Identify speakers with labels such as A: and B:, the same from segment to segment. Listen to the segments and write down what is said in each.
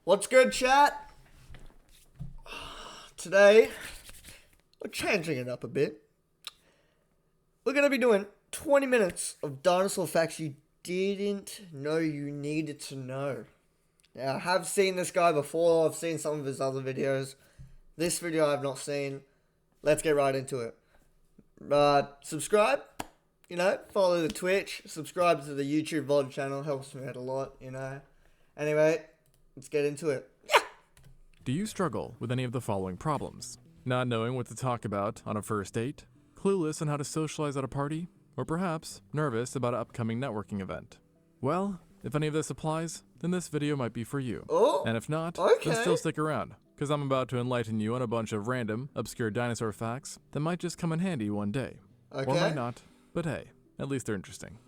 A: What's good, chat? Today, we're changing it up a bit. We're going to be doing 20 minutes of dinosaur facts you didn't know you needed to know. Now, I have seen this guy before. I've seen some of his other videos. This video I've not seen. Let's get right into it. Subscribe. Follow the Twitch. Subscribe to the YouTube VOD channel. Helps me out a lot, Anyway, let's get into it.
B: Do you struggle with any of the following problems? Not knowing what to talk about on a first date? Clueless on how to socialize at a party? Or perhaps nervous about an upcoming networking event? Well, if any of this applies, then this video might be for you.
A: Oh,
B: and if not,
A: okay.
B: then still stick around, because I'm about to enlighten you on a bunch of random, obscure dinosaur facts that might just come in handy one day.
A: Okay.
B: Or might not, but hey, at least they're interesting.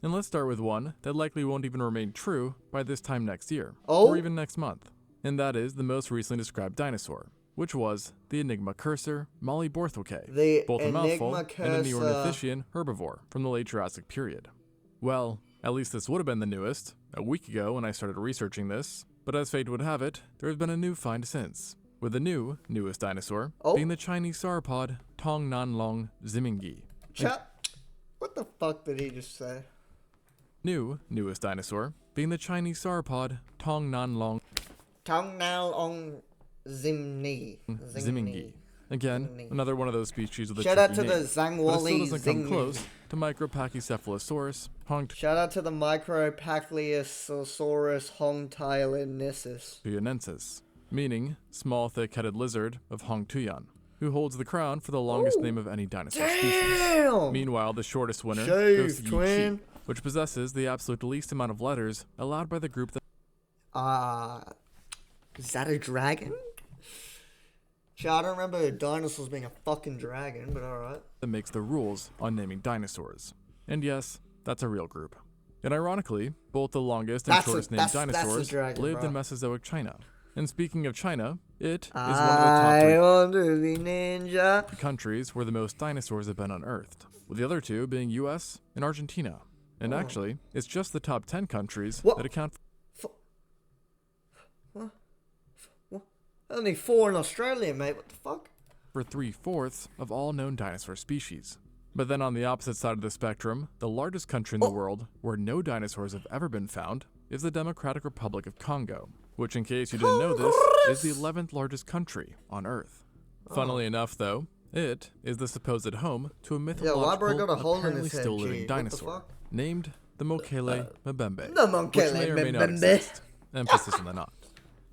B: And let's start with one that likely won't even remain true by this time next year, or even next month. And that is the most recently described dinosaur, which was the Enigma cursor Mollyborthelke, both a mouthful and a neornithischian herbivore from the late Jurassic period. Well, at least this would have been the newest, a week ago when I started researching this, but as fate would have it, there has been a new find since, with the newest dinosaur being the Chinese sauropod Tongnanlong Zimingi.
A: What the fuck did he just say?
B: Newest dinosaur being the Chinese sauropod Tongnanlong Zimingi. Again, another one of those species with a
A: Shout out to
B: name,
A: the Zangwali
B: but it still doesn't come
A: Zing.
B: close to Micropachycephalosaurus
A: Shout out to the Micropachycephalosaurus hongtailensis,
B: meaning small thick-headed lizard of Hongtuyan, who holds the crown for the longest name of any dinosaur species. Meanwhile, the shortest winner goes to Yi, which possesses the absolute least amount of letters allowed by the group that...
A: Is that a dragon? I don't remember dinosaurs being a fucking dragon, but alright.
B: That makes the rules on naming dinosaurs. And yes, that's a real group. And ironically, both the longest and shortest named dinosaurs lived in Mesozoic China. And speaking of China, it is one of the top 3 countries where the most dinosaurs have been unearthed, with the other two being US and Argentina. And actually, it's just the top 10 countries that account for...
A: Only 4 in Australia, mate. What the fuck?
B: For 3/4 of all known dinosaur species. But then on the opposite side of the spectrum, the largest country in the world where no dinosaurs have ever been found is the Democratic Republic of Congo, which, in case you didn't know this, is the 11th largest country on Earth. Funnily enough, though, it is the supposed home to a mythological, apparently still living dinosaur named the Mokele Mbembe, which may or may not exist. Emphasis on the not.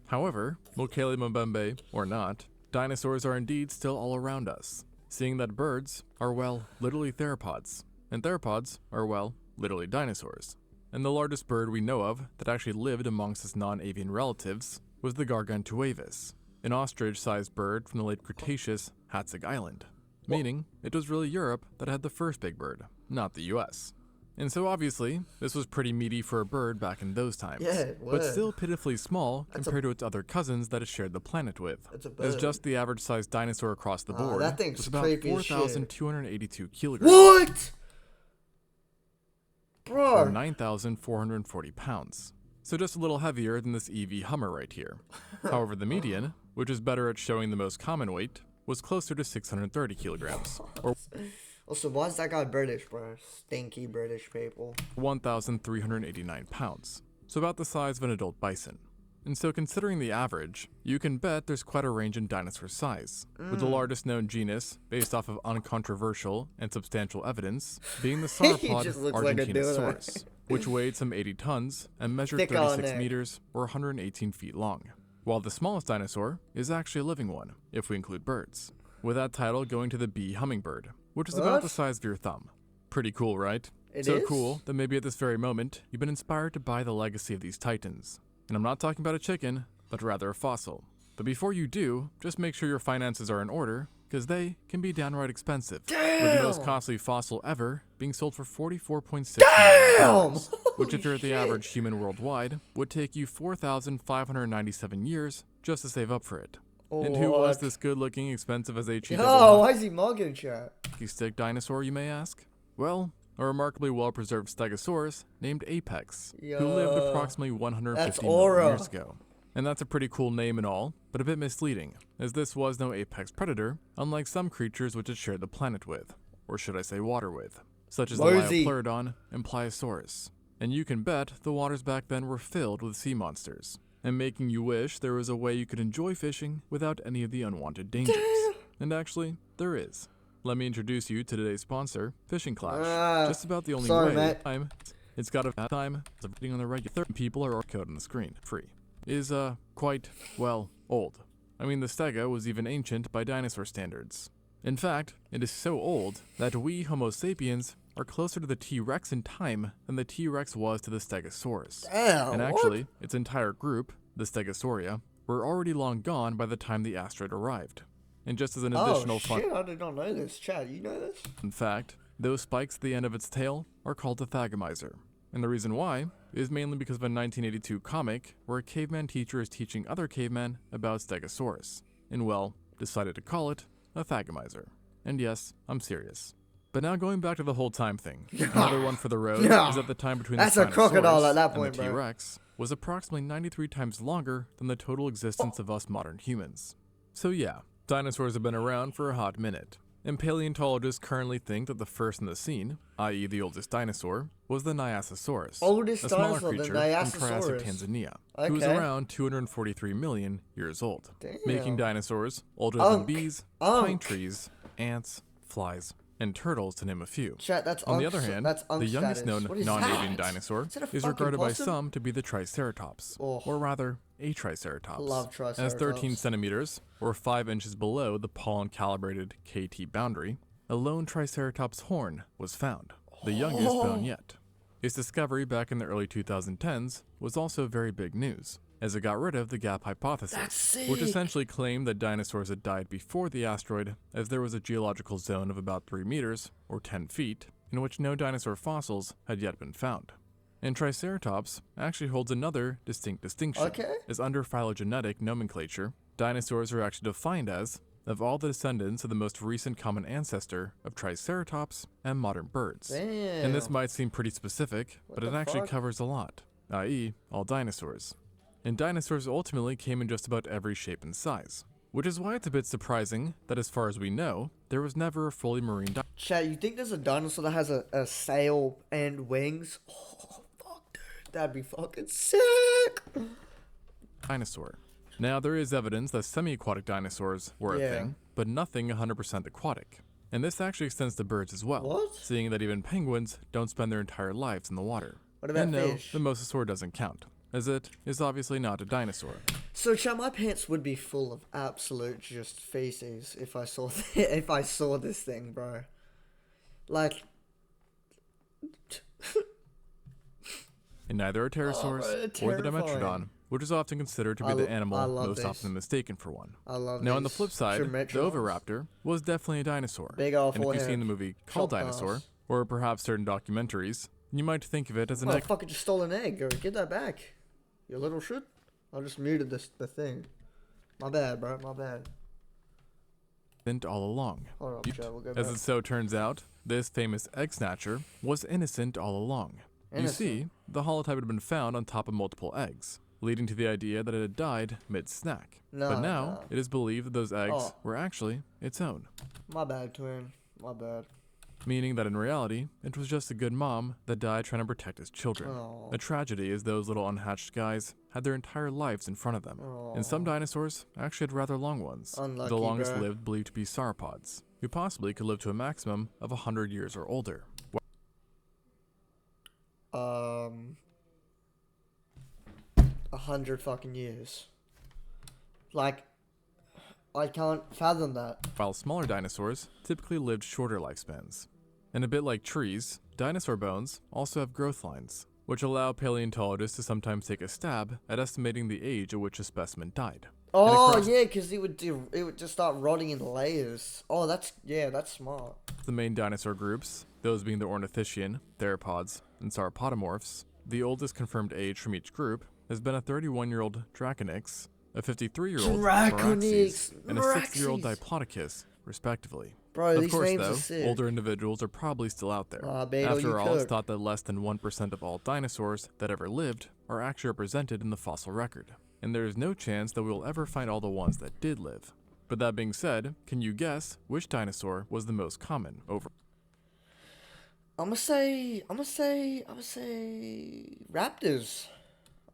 B: However, Mokele Mbembe or not, dinosaurs are indeed still all around us, seeing that birds are, well, literally theropods, and theropods are, well, literally dinosaurs. And the largest bird we know of that actually lived amongst its non-avian relatives was the Gargantuavis, an ostrich-sized bird from the late Cretaceous Hatzig Island, meaning it was really Europe that had the first big bird, not the US. And so obviously, this was pretty meaty for a bird back in those times, but still pitifully small compared to its other cousins that it shared the planet with, as just the average sized dinosaur across the board was about 4,282 kilograms.
A: What? Bro.
B: Or 9,440 pounds. So just a little heavier than this EV Hummer right here. However, the median, which is better at showing the most common weight, was closer to 630 kilograms, or
A: also, why is that guy British, bro? Stinky British people.
B: 1,389 pounds, so about the size of an adult bison. And so considering the average, you can bet there's quite a range in dinosaur size, with the largest known genus, based off of uncontroversial and substantial evidence, being the sauropod Argentinosaurus, which weighed some 80 tons and measured 36 meters or 118 feet long, while the smallest dinosaur is actually a living one, if we include birds, with that title going to the bee hummingbird, which is about the size of your thumb. Pretty cool, right? So cool that maybe at this very moment, you've been inspired to buy the legacy of these titans. And I'm not talking about a chicken, but rather a fossil. But before you do, just make sure your finances are in order, because they can be downright expensive. With the most costly fossil ever being sold for $44.6 million, which if you're at the average human worldwide, would take you 4,597 years just to save up for it. And who was this good-looking, expensive as H-E
A: why is he mugging, chat?
B: Stick dinosaur, you may ask? Well, a remarkably well-preserved stegosaurus named Apex, who lived approximately 150 million years ago. And that's a pretty cool name and all, but a bit misleading, as this was no apex predator, unlike some creatures which it shared the planet with, or should I say water with, such as
A: Mosey.
B: the Liopleurodon and Pliosaurus. And you can bet the waters back then were filled with sea monsters, and making you wish there was a way you could enjoy fishing without any of the unwanted dangers. And actually, there is. Let me introduce you to today's sponsor, Fishing Clash. Just about the only way
A: mate.
B: it's got a time of reading on the regular people are code on the screen, free, is quite, well, old. I mean, the stega was even ancient by dinosaur standards. In fact, it is so old that we Homo sapiens are closer to the T-Rex in time than the T-Rex was to the Stegosaurus.
A: Damn,
B: And actually, its entire group, the Stegosauria, were already long gone by the time the asteroid arrived. And just as an additional
A: shit, I did not know this. Chad, you know this?
B: fun fact, those spikes at the end of its tail are called a thagomizer. And the reason why is mainly because of a 1982 comic where a caveman teacher is teaching other cavemen about Stegosaurus, and well, decided to call it a thagomizer. And yes, I'm serious. But now going back to the whole time thing, another one for the road is that the time between
A: That's
B: the
A: a crocodile
B: Spinosaurus
A: at that
B: and
A: point,
B: the
A: bro.
B: T-Rex was approximately 93 times longer than the total existence of us modern humans. So yeah, dinosaurs have been around for a hot minute, and paleontologists currently think that the first in the scene, i.e. the oldest dinosaur, was the Nyasasaurus,
A: Oldest
B: a smaller
A: dinosaur, the
B: creature from Triassic
A: Nyasasaurus.
B: Tanzania, who was
A: Okay.
B: around 243 million years old,
A: Damn.
B: making dinosaurs older than
A: Unk.
B: bees,
A: Unk.
B: pine trees, ants, flies, and turtles, to name a few.
A: Chat, that's
B: On the
A: unk-
B: other hand,
A: that's unk
B: the youngest
A: status.
B: known
A: What is
B: non-avian
A: that?
B: dinosaur
A: Is that a
B: is
A: fucking
B: regarded by
A: possum?
B: some to be the Triceratops,
A: Oh.
B: or rather, a Triceratops.
A: Love
B: As
A: Triceratops.
B: 13 centimeters, or 5 inches below the pollen-calibrated KT boundary, a lone Triceratops horn was found, the youngest bone yet. Its discovery back in the early 2010s was also very big news, as it got rid of the gap hypothesis,
A: That's
B: which
A: sick.
B: essentially claimed that dinosaurs had died before the asteroid, as there was a geological zone of about 3 meters, or 10 feet, in which no dinosaur fossils had yet been found. And Triceratops actually holds another distinct distinction,
A: Okay.
B: as under phylogenetic nomenclature, dinosaurs are actually defined as, of all the descendants of the most recent common ancestor of Triceratops and modern birds.
A: Damn.
B: And this might seem pretty specific, but it
A: the
B: actually
A: fuck?
B: covers a lot, i.e. all dinosaurs. And dinosaurs ultimately came in just about every shape and size, which is why it's a bit surprising that as far as we know, there was never a fully marine
A: Chat, you think there's a dinosaur that has a sail and wings? Oh, fuck, dude. That'd be fucking sick.
B: dinosaur. Now, there is evidence that semi-aquatic dinosaurs were a
A: Yeah.
B: thing, but nothing 100% aquatic. And this actually extends to birds as well,
A: What?
B: seeing that even penguins don't spend their entire lives in the water.
A: What about
B: and no,
A: fish?
B: the mosasaur doesn't count, as it is obviously not a dinosaur.
A: So, chat, my pants would be full of absolute just feces if I saw if I saw this thing, bro. Like,
B: And neither are pterosaurs
A: bro,
B: or the
A: terrifying.
B: Dimetrodon, which is often considered to be
A: I
B: the
A: love
B: animal most
A: this.
B: often mistaken for one.
A: I love.
B: Now, on the
A: these
B: flip side, the
A: Tremetrodons.
B: oviraptor was definitely a dinosaur.
A: Big ol'
B: and if you've seen
A: forehead.
B: the movie Called
A: Chop
B: Dinosaur,
A: ass.
B: or perhaps certain documentaries, you might think of it as an
A: Motherfucker just stole an egg. Or get that back. You little shit. I just muted the thing. My bad, bro. My bad.
B: innocent all along.
A: Hold on, chat. We'll go
B: As
A: back.
B: it so turns out, this famous egg snatcher was innocent all along. You
A: Innocent.
B: see, the holotype had been found on top of multiple eggs, leading to the idea that it had died mid-snack.
A: No,
B: But now,
A: no.
B: it is believed that those eggs
A: Oh.
B: were actually its own,
A: My bad, twin. My bad.
B: meaning that in reality, it was just a good mom that died trying to protect his children.
A: Oh.
B: A tragedy as those little unhatched guys had their entire lives in front of them. And some dinosaurs actually had rather long ones,
A: Unlucky,
B: the longest
A: bro.
B: lived believed to be sauropods, who possibly could live to a maximum of 100 years or older.
A: 100 fucking years. Like, I can't fathom that.
B: While smaller dinosaurs typically lived shorter lifespans. And a bit like trees, dinosaur bones also have growth lines, which allow paleontologists to sometimes take a stab at estimating the age at which a specimen died.
A: Oh,
B: across-
A: yeah, because it would just start rotting in layers. Oh, that's smart.
B: The main dinosaur groups, those being the ornithischian, theropods, and sauropodomorphs, the oldest confirmed age from each group has been a 31-year-old Draconyx, a 53-year-old
A: Draconyx,
B: and a 60-year-old
A: Meraxes.
B: Diplodocus, respectively.
A: Bro,
B: Of
A: these
B: course,
A: names
B: though,
A: are sick.
B: older individuals are probably still out there.
A: Beto, you
B: After all, it's
A: cook.
B: thought that less than 1% of all dinosaurs that ever lived are actually represented in the fossil record. and there is no chance that we will ever find all the ones that did live. But that being said, can you guess which dinosaur was the most common over?
A: I'm gonna say raptors.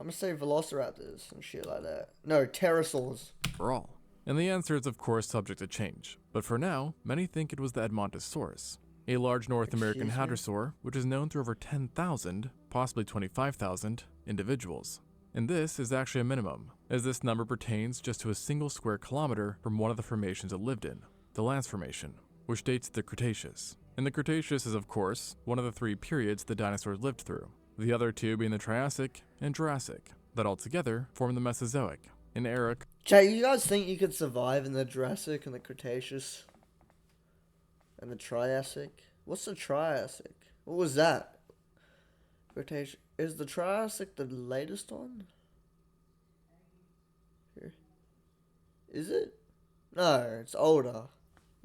A: I'm gonna say velociraptors and shit like that. No, pterosaurs.
B: Overall. And the answer is of course subject to change, but for now, many think it was the Edmontosaurus, a large North American
A: Excuse me?
B: hadrosaur which is known through over 10,000, possibly 25,000, individuals. And this is actually a minimum, as this number pertains just to a single square kilometer from one of the formations it lived in, the Lance Formation, which dates to the Cretaceous. And the Cretaceous is of course one of the three periods the dinosaurs lived through, the other two being the Triassic and Jurassic, that altogether form the Mesozoic, an era.
A: Jay, you guys think you could survive in the Jurassic and the Cretaceous? And the Triassic? What's the Triassic? What was that? Cretaceous. Is the Triassic the latest one? Here. Is it? No, it's older.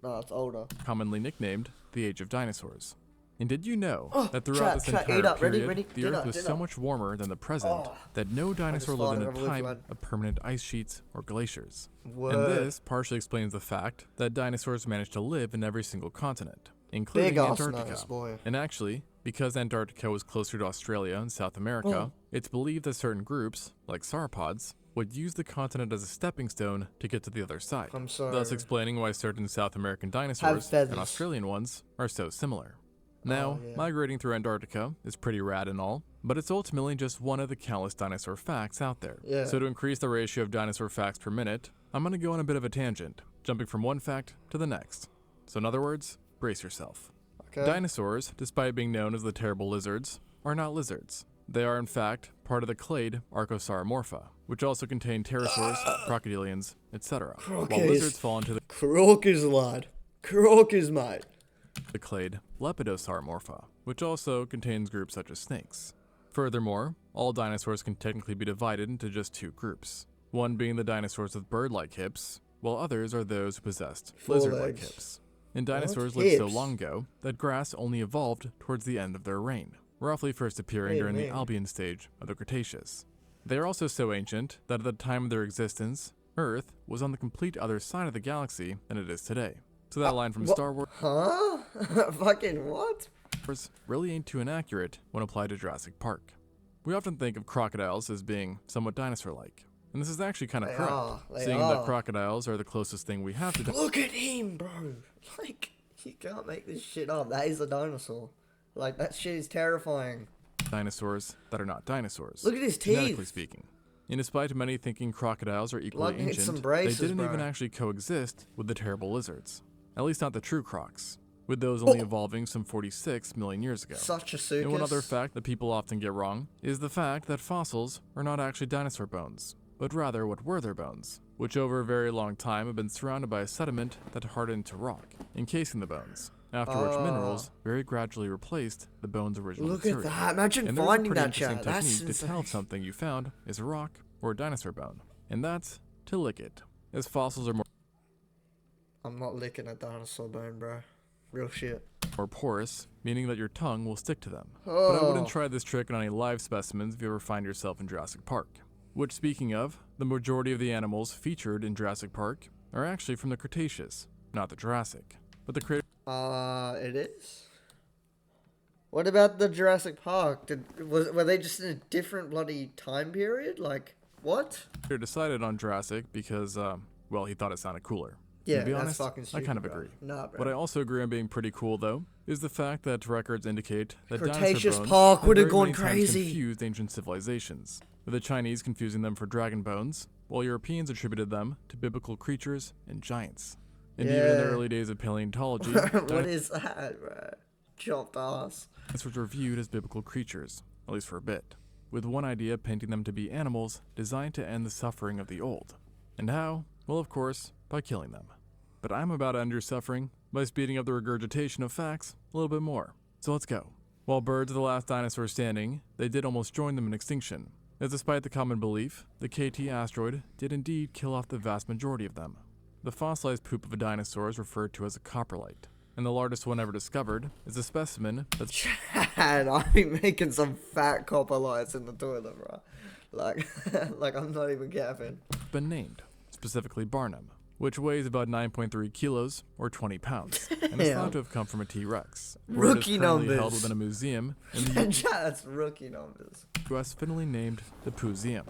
A: No, it's older.
B: Commonly nicknamed the Age of Dinosaurs. And did you know that throughout this
A: chat,
B: entire
A: eat up, ready,
B: period,
A: ready,
B: the
A: dinner,
B: Earth was so
A: dinner.
B: much warmer than the present that no dinosaur
A: just
B: lived in
A: thought
B: a
A: of a
B: time
A: one.
B: of permanent ice sheets or glaciers.
A: Word.
B: And this partially explains the fact that dinosaurs managed to live in every single continent, including
A: Big ass
B: Antarctica.
A: nose, boy.
B: And actually, because Antarctica was closer to Australia and South America, it's believed that certain groups, like sauropods, would use the continent as a stepping stone to get to the other side,
A: I'm sorry.
B: thus explaining why certain South American dinosaurs and
A: feathers.
B: Australian ones are so similar. Now,
A: yeah.
B: migrating through Antarctica is pretty rad and all, but it's ultimately just one of the countless dinosaur facts out there.
A: Yeah.
B: So to increase the ratio of dinosaur facts per minute, I'm going to go on a bit of a tangent, jumping from one fact to the next. So in other words, brace yourself.
A: Okay.
B: Dinosaurs, despite being known as the terrible lizards, are not lizards. They are in fact part of the clade Archosauromorpha, which also contain pterosaurs, crocodilians, etc. While
A: Crocodiles.
B: lizards fall into
A: Croakers, lad. Croakers, mate.
B: the clade Lepidosauromorpha, which also contains groups such as snakes. Furthermore, all dinosaurs can technically be divided into just two groups, one being the dinosaurs with bird-like hips, while others are those who possessed lizard-like
A: legs.
B: hips. And dinosaurs lived so
A: Hips?
B: long ago that grass only evolved towards the end of their reign, roughly first appearing
A: Wait a
B: during the
A: minute.
B: Albian stage of the Cretaceous. They are also so ancient that at the time of their existence, Earth was on the complete other side of the galaxy than it is today. So that line from
A: Wha-
B: Star Wars
A: Huh? Fucking what?
B: really ain't too inaccurate when applied to Jurassic Park. We often think of crocodiles as being somewhat dinosaur-like, and this is actually kind of
A: They
B: correct,
A: are, they
B: seeing
A: are.
B: that crocodiles are the closest thing we have to
A: Look at him, bro. Like, you can't make this shit up. That is a dinosaur. Like, that shit is terrifying.
B: dinosaurs that are not dinosaurs.
A: Look at his
B: genetically
A: teeth.
B: speaking. And despite many thinking crocodiles are equally
A: Blood needs some
B: ancient,
A: braces,
B: they didn't
A: bro.
B: even actually coexist with the terrible lizards. At least not the true crocs, with those only evolving some 46 million years ago.
A: Such a circus.
B: And one other fact that people often get wrong is the fact that fossils are not actually dinosaur bones, but rather what were their bones, which over a very long time have been surrounded by a sediment that hardened to rock, encasing the bones, after which minerals very gradually replaced the bone's original
A: Look at
B: material.
A: that. Imagine
B: And there's a
A: finding
B: pretty
A: that
B: interesting
A: chat. That's
B: technique to tell
A: insane.
B: if something you found is a rock or a dinosaur bone, and that's to lick it, as fossils are
A: I'm not licking a dinosaur bone, bro. Real shit.
B: more porous, meaning that your tongue will stick to them. But I wouldn't
A: Oh.
B: try this trick on any live specimens if you ever find yourself in Jurassic Park. Which, speaking of, the majority of the animals featured in Jurassic Park are actually from the Cretaceous, not the Jurassic. But the creator
A: It is? What about the Jurassic Park? Were they just in a different bloody time period? Like, what?
B: decided on Jurassic because, well, he thought it sounded cooler. And
A: Yeah,
B: to be
A: that's
B: honest,
A: fucking stupid,
B: I kind of
A: bro.
B: agree.
A: Nah, bro.
B: What I also agree on being pretty cool, though, is the fact that records indicate that
A: Cretaceous
B: dinosaur bones
A: Park
B: have
A: would've
B: very
A: gone
B: many times
A: crazy.
B: confused ancient civilizations, with the Chinese confusing them for dragon bones, while Europeans attributed them to biblical creatures and giants. And even in the
A: Yeah.
B: early days of paleontology,
A: What is that, bro? Chopped ass.
B: dinosaurs were viewed as biblical creatures, at least for a bit, with one idea painting them to be animals designed to end the suffering of the old. And how? Well, of course, by killing them. But I'm about to end your suffering by speeding up the regurgitation of facts a little bit more. So let's go. While birds are the last dinosaurs standing, they did almost join them in extinction, as despite the common belief, the KT asteroid did indeed kill off the vast majority of them. The fossilized poop of a dinosaur is referred to as a coprolite, and the largest one ever discovered is a specimen that's
A: Chad, I've been making some fat copper lights in the toilet, bro. Like, like I'm not even capping.
B: been named, specifically Barnum, which weighs about 9.3 kilos or 20 pounds, and is
A: Damn.
B: thought to have come from a T-Rex, where it
A: Rookie
B: is currently held
A: numbers.
B: within a museum in the
A: Chad, that's rookie numbers.
B: U.S. fittingly named the Pooseum.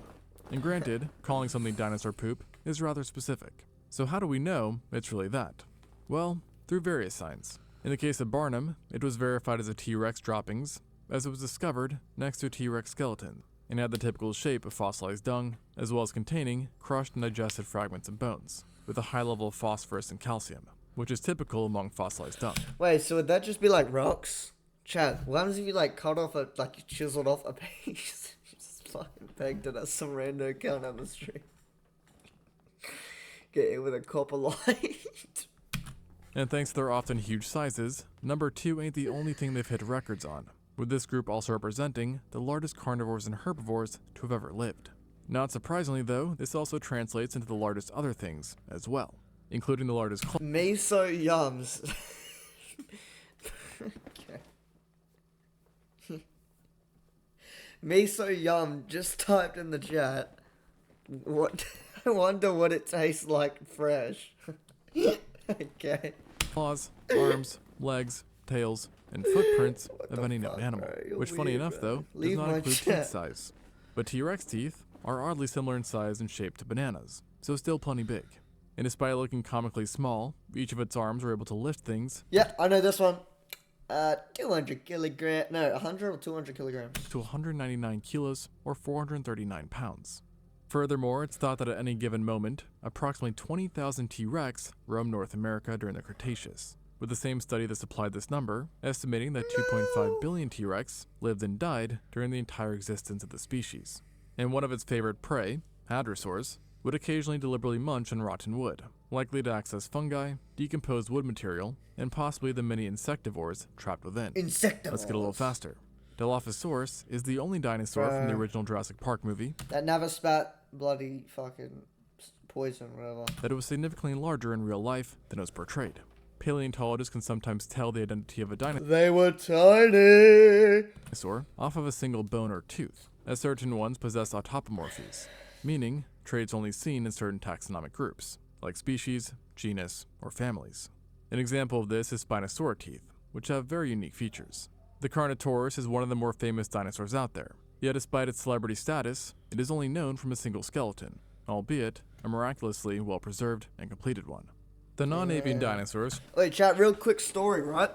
B: And granted, calling something dinosaur poop is rather specific. So how do we know it's really that? Well, through various signs. In the case of Barnum, it was verified as a T-Rex droppings, as it was discovered next to a T-Rex skeleton, and had the typical shape of fossilized dung, as well as containing crushed and digested fragments of bones, with a high level of phosphorus and calcium, which is typical among fossilized dung.
A: Wait, so would that just be like rocks? Chad, what happens if you like cut off a, like you chiseled off a piece? Just fucking pegged it at some random account on the street. Get hit with a copper light.
B: And thanks to their often huge sizes, number 2 ain't the only thing they've hit records on, with this group also representing the largest carnivores and herbivores to have ever lived. Not surprisingly though, this also translates into the largest other things as well, including the largest
A: Miso yums. Okay. Miso yum just typed in the chat. What? I wonder what it tastes like fresh. Okay.
B: claws, arms, legs, tails, and footprints
A: What
B: of
A: the
B: any known
A: fuck,
B: animal,
A: bro? You're
B: which funny
A: weird,
B: enough
A: bro.
B: though,
A: Leave
B: does not
A: my
B: include
A: chat.
B: teeth size. But T-Rex teeth are oddly similar in size and shape to bananas, so still plenty big. And despite looking comically small, each of its arms are able to lift things
A: Yeah, I know this one. 200 kilogram. No, 100 or 200 kilograms.
B: to 199 kilos or 439 pounds. Furthermore, it's thought that at any given moment, approximately 20,000 T-Rex roamed North America during the Cretaceous, with the same study that supplied this number estimating that 2.5 billion T-Rex lived and died during the entire existence of the species. And one of its favorite prey, hadrosaurs, would occasionally deliberately munch on rotten wood, likely to access fungi, decomposed wood material, and possibly the many insectivores trapped within.
A: Insectivores.
B: Let's get a little faster. Dilophosaurus is the only dinosaur from the original Jurassic Park movie
A: That never spat bloody fucking poison, whatever.
B: that it was significantly larger in real life than it was portrayed. Paleontologists can sometimes tell the identity of a
A: They were tiny.
B: dinosaur off of a single bone or tooth, as certain ones possess autapomorphies, meaning traits only seen in certain taxonomic groups, like species, genus, or families. An example of this is Spinosaurus teeth, which have very unique features. The Carnotaurus is one of the more famous dinosaurs out there, yet despite its celebrity status, it is only known from a single skeleton, albeit a miraculously well-preserved and completed one. The non-avian dinosaurs
A: Wait, chat, real quick story, right?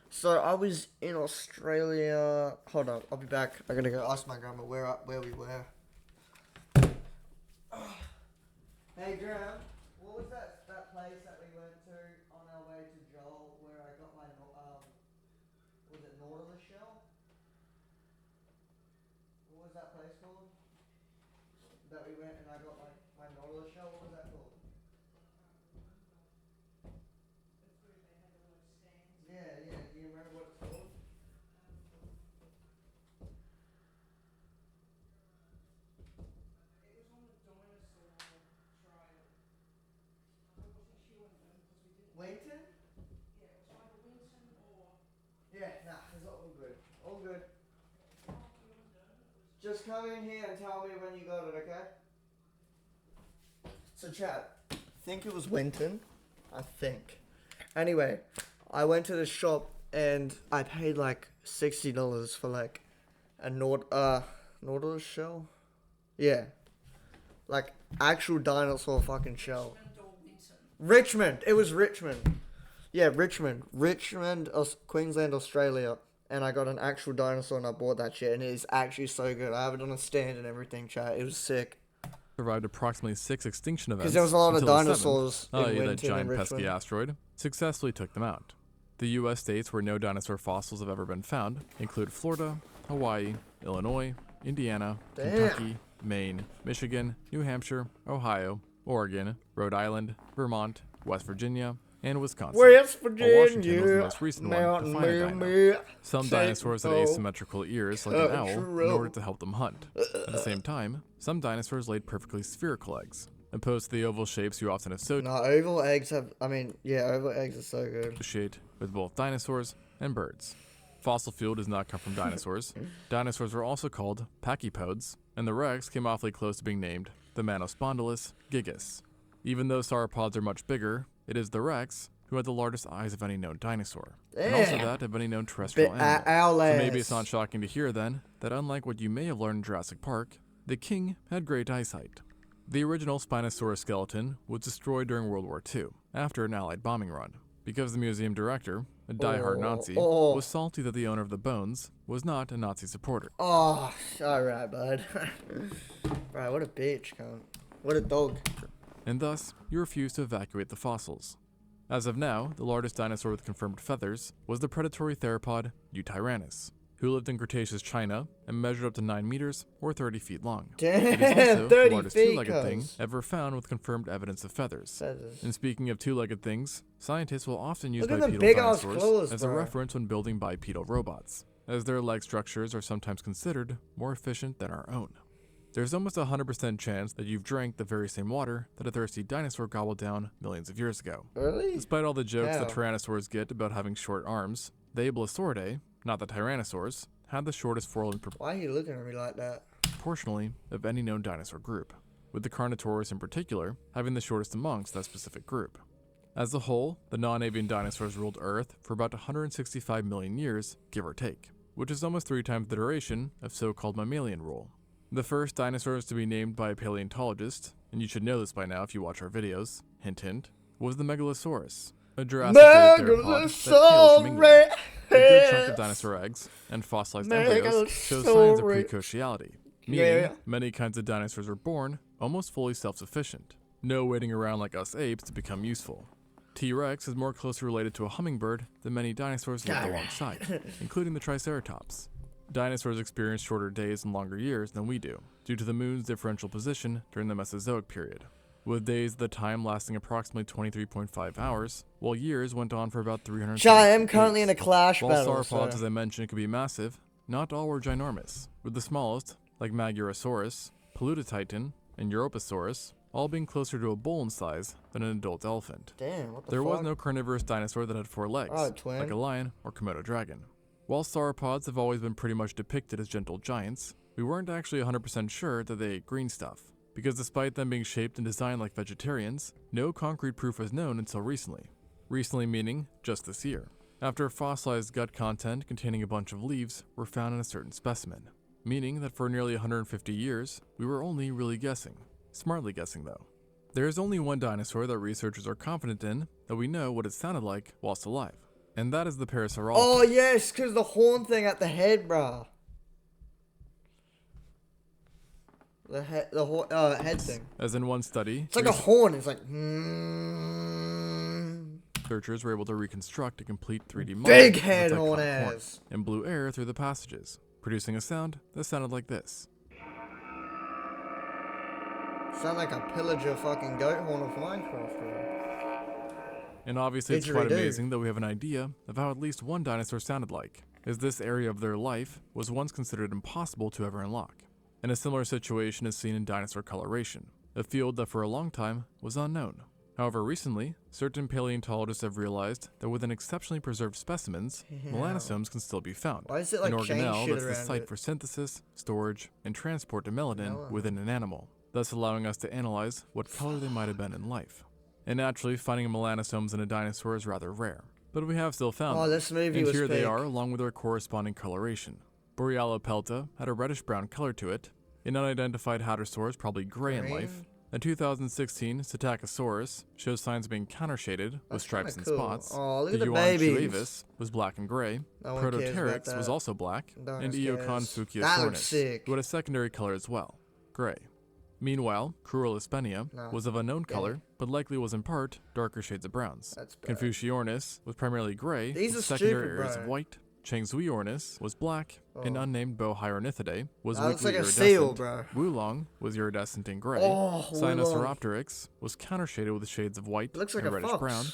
A: So I was in Australia. Hold on, I'll be back. I gotta go ask my grandma where we were. Hey, Graham, what was that place that we went to on our way to Joel where I got my was it Nautilus shell? What was that place called? That we went and I got my Nautilus shell. What was that called? Yeah, yeah. Do you remember what it's called? Winton? Yeah, nah, it's all good. All good. Just come in here and tell me when you got it, okay? So, chat, I think it was Winton. I think. Anyway, I went to the shop and I paid like $60 for like a Nautilus shell. Yeah, like actual dinosaur fucking shell. Richmond. It was Richmond. Yeah, Richmond, Queensland, Australia. And I got an actual dinosaur and I bought that shit and it is actually so good. I have it on a stand and everything, chat. It was sick.
B: survived approximately 6 extinction events.
A: Because there was a lot of
B: until the
A: dinosaurs
B: seventh,
A: in
B: that
A: Winton
B: giant
A: and
B: pesky
A: Richmond.
B: asteroid, successfully took them out. The U.S. states where no dinosaur fossils have ever been found include Florida, Hawaii, Illinois, Indiana,
A: Damn.
B: Kentucky, Maine, Michigan, New Hampshire, Ohio, Oregon, Rhode Island, Vermont, West Virginia, and Wisconsin.
A: West
B: While Washington was the
A: Virginia,
B: most recent one
A: Mountain
B: to find a dino.
A: Miami,
B: Some dinosaurs had
A: Saint
B: asymmetrical ears like an owl in
A: Truro.
B: order to help them hunt. At the same time, some dinosaurs laid perfectly spherical eggs, opposed to the oval shapes you often associate
A: No, oval eggs have. I mean, yeah, oval eggs are so good.
B: with both dinosaurs and birds. Fossil fuel does not come from dinosaurs. Dinosaurs were also called pachypods, and the rex came awfully close to being named the Manospondylus gigas. Even though sauropods are much bigger, it is the rex who had the largest eyes of any known dinosaur, and also
A: Damn.
B: that of any known terrestrial animal.
A: Owl
B: So maybe it's
A: ass.
B: not shocking to hear then that unlike what you may have learned in Jurassic Park, the king had great eyesight. The original Spinosaurus skeleton was destroyed during World War II after an Allied bombing run, because the museum director, a die-hard Nazi, was salty that the owner of the bones was not a Nazi supporter.
A: Oh, alright, bud. Right, what a bitch, cunt. What a dog.
B: And thus, you refused to evacuate the fossils. As of now, the largest dinosaur with confirmed feathers was the predatory theropod Eutyrannus, who lived in Cretaceous China and measured up to 9 meters or 30 feet long. It is
A: Damn,
B: also
A: 30
B: the largest
A: feet,
B: two-legged thing
A: cuz.
B: ever found with confirmed evidence of feathers.
A: Feathers.
B: And speaking of two-legged things, scientists will often use
A: Look at them
B: bipedal
A: big-ass
B: dinosaurs
A: claws,
B: as a
A: bro.
B: reference when building bipedal robots, as their leg structures are sometimes considered more efficient than our own. There's almost a 100% chance that you've drank the very same water that a thirsty dinosaur gobbled down millions of years ago.
A: Really?
B: Despite all the jokes that
A: How?
B: tyrannosaurs get about having short arms, the Abelisauridae, not the tyrannosaurs, had the shortest forelimb
A: Why are you looking at me like that?
B: proportionally of any known dinosaur group, with the Carnotaurus in particular having the shortest amongst that specific group. As a whole, the non-avian dinosaurs ruled Earth for about 165 million years, give or take, which is almost 3 times the duration of so-called mammalian rule. The first dinosaurs to be named by a paleontologist, and you should know this by now if you watch our videos, hint hint, was the Megalosaurus, a Jurassic-dated theropod that hails from England. A good chunk of dinosaur eggs and fossilized embryos show signs of precociality, meaning
A: Yeah.
B: many kinds of dinosaurs were born almost fully self-sufficient, no waiting around like us apes to become useful. T-Rex is more closely related to a hummingbird than many dinosaurs lived alongside, including the Triceratops. Dinosaurs experienced shorter days and longer years than we do, due to the moon's differential position during the Mesozoic period, with days at the time lasting approximately 23.5 hours, while years went on for about 300.
A: I am currently in a clash
B: While
A: battle.
B: sauropods,
A: So.
B: as I mentioned, could be massive, not all were ginormous, with the smallest, like Magurosaurus, Paludatitan, and Europasaurus, all being closer to a bull in size than an adult elephant.
A: Damn, what the
B: There
A: fuck?
B: was no carnivorous dinosaur that had 4 legs,
A: Oh, twin.
B: like a lion or Komodo dragon. While sauropods have always been pretty much depicted as gentle giants, we weren't actually 100% sure that they ate green stuff, because despite them being shaped and designed like vegetarians, no concrete proof was known until recently. Recently meaning just this year, after fossilized gut content containing a bunch of leaves were found in a certain specimen, meaning that for nearly 150 years, we were only really guessing. Smartly guessing though. There is only one dinosaur that researchers are confident in that we know what it sounded like whilst alive, and that is the Parasaurolophus.
A: Oh, yes, because the horn thing at the head, bruh. The head thing.
B: As in one study,
A: It's like a horn. It's like.
B: researchers were able to reconstruct a complete 3D model
A: Big
B: of
A: head
B: its iconic
A: horn
B: horn
A: ass.
B: and blew air through the passages, producing a sound that sounded like this.
A: Sound like a pillager fucking goat horn of Minecraft, bro.
B: And obviously it's
A: Didgeridoo.
B: quite amazing that we have an idea of how at least one dinosaur sounded like, as this area of their life was once considered impossible to ever unlock. And a similar situation is seen in dinosaur coloration, a field that for a long time was unknown. However, recently, certain paleontologists have realized that within exceptionally preserved specimens, melanosomes can still be found,
A: Why is it like
B: an
A: chain
B: organelle
A: shit
B: that's the
A: around
B: site
A: it?
B: for synthesis, storage, and transport to melanin
A: Melanin.
B: within an animal, thus allowing us to analyze what color they might have been in life. And naturally, finding melanosomes in a dinosaur is rather rare, but we have still found
A: Oh,
B: them.
A: this movie
B: And
A: was
B: here they
A: fake.
B: are, along with their corresponding coloration. Borealopelta had a reddish-brown color to it, an unidentified hadrosaur probably gray in life. A 2016 Psittacosaurus shows signs of being countershaded with
A: That's
B: stripes and
A: kinda cool.
B: spots.
A: Oh, look
B: The
A: at the
B: Yuan
A: babies.
B: Chuavis was black and gray.
A: No one cares about
B: Protopteryx was
A: that.
B: also black,
A: No one
B: and
A: cares.
B: Eocon
A: That looks
B: fuciosornis,
A: sick.
B: who had a secondary color as well, gray. Meanwhile, Cruelispenia
A: No.
B: was of unknown
A: Yeah.
B: color, but likely was in part darker shades of browns.
A: That's bad.
B: Confuciornis was primarily gray,
A: These
B: with
A: are
B: secondary
A: stupid,
B: areas
A: bro.
B: of white. Changzuiornis was black, and
A: Oh.
B: unnamed Bohyornithidae was
A: That looks
B: weakly
A: like a
B: iridescent.
A: seal, bro.
B: Wulong was iridescent and gray.
A: Oh, Wulong.
B: Sinosauropteryx was countershaded with shades of white
A: Looks like
B: and
A: a
B: reddish
A: fox.
B: brown.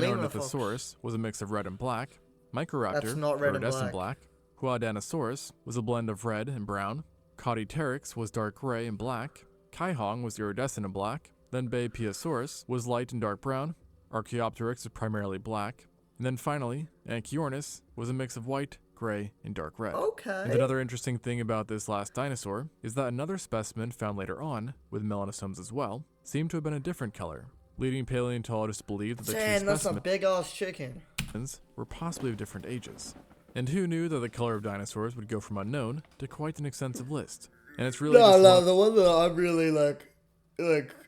A: Lemur fox.
B: Sinornithosaurus was a mix of red and black. Microraptor,
A: That's not red and
B: iridescent
A: black.
B: black. Huadanosaurus was a blend of red and brown. Caudipteryx was dark gray and black. Kaihong was iridescent and black. Then Bapiosaurus was light and dark brown, Archaeopteryx is primarily black, and then finally, Anchiornis was a mix of white, gray, and dark red.
A: Okay.
B: And another interesting thing about this last dinosaur is that another specimen found later on, with melanosomes as well, seemed to have been a different color, leading paleontologists to believe that the
A: Damn,
B: two
A: that's a big-ass chicken.
B: specimens were possibly of different ages. And who knew that the color of dinosaurs would go from unknown to quite an extensive list? And it's really just one
A: The one that I'm really like,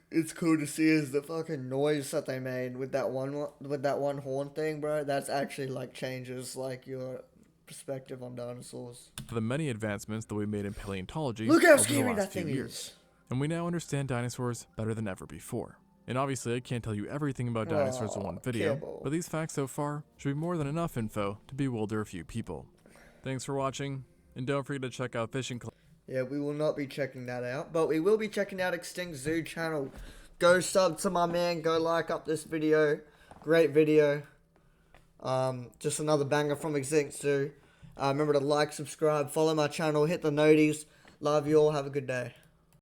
A: it's cool to see is the fucking noise that they made with that one horn thing, bro. That's actually like changes like your perspective on dinosaurs.
B: of the many advancements that we made in paleontology
A: Look how
B: over the
A: scary
B: last
A: that
B: few
A: thing
B: years.
A: is.
B: And we now understand dinosaurs better than ever before. And obviously I can't tell you everything about dinosaurs in one video,
A: Cable.
B: but these facts so far should be more than enough info to bewilder a few people. Thanks for watching, and don't forget to check out Fishing Club.
A: Yeah, we will not be checking that out, but we will be checking out Extinct Zoo channel. Go sub to my man, go like up this video. Great video. Just another banger from Extinct Zoo. Remember to like, subscribe, follow my channel, hit the noties. Love you all, have a good day.